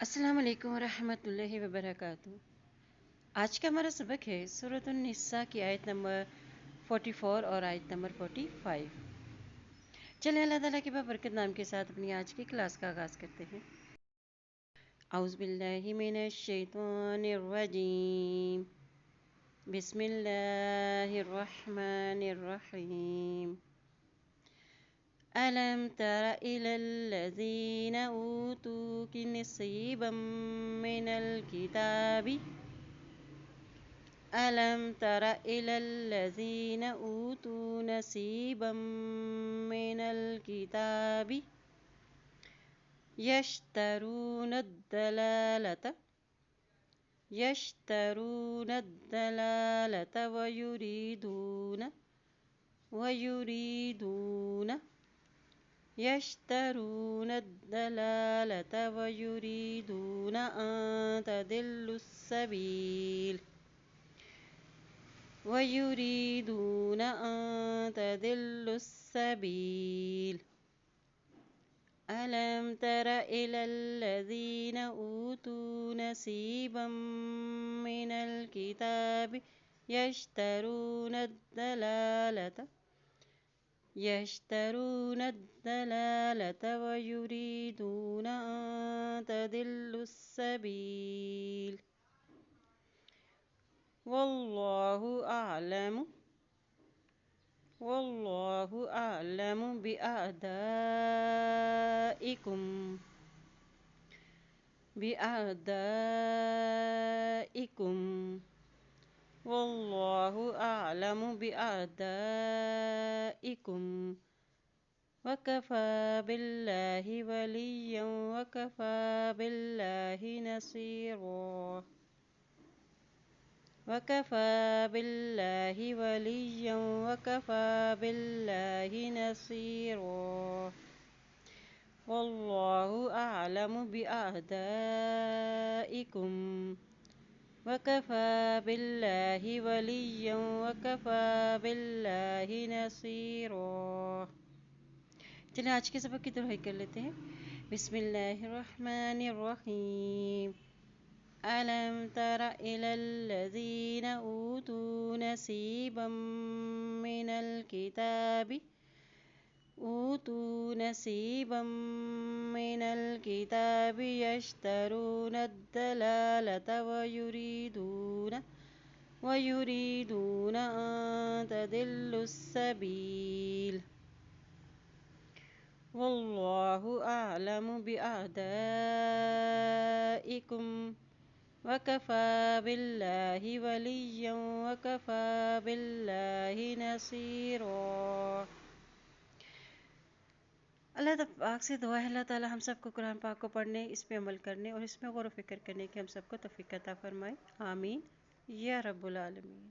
السلام علیکم ورحمۃ اللہ وبرکاتہ۔ آج کا ہمارا سبق ہے سورۃ النساء کی آیت نمبر 44 اور آیت نمبر 45۔ چلیں اللہ تعالیٰ کے بابرکت نام کے ساتھ اپنی آج کی کلاس کا آغاز کرتے ہیں۔ اعوذ باللہ من الشیطان الرجیم، بسم اللہ الرحمن الرحیم۔ ألم تر إلى الذين أوتوا نصيبا من الكتاب ألم تر إلى الذين أوتوا نصيبا من الكتاب يشترون الضلالة ويريدون أن تضلوا السبيل ألم تر إلى الذين أوتوا نصيبا من الكتاب يشترون الضلالة ويريدون أن تضلوا السبيل والله أعلم بأعدائكم وكفى بالله وليا وكفى بالله نصيرا والله أعلم بأعدائكم وكفى بالله وليا وكفى بالله نصيرا۔ چلیں آج کے سبق کی دہرائی کر لیتے ہیں۔ بسم اللہ الرحمن الرحیم۔ ألم تر إلى الذين أوتوا نصيبا من الكتاب يشترون الضلالة ويريدون أن تضلوا السبيل والله أعلم بأعدائكم وكفى بالله وليا وكفى بالله نصيرا۔ اللہ پاک سے دعا ہے اللہ تعالی ہم سب کو قرآن پاک کو پڑھنے، اس پہ عمل کرنے اور اس میں غور و فکر کرنے کی ہم سب کو توفیق عطا فرمائے، آمین یا رب العالمین۔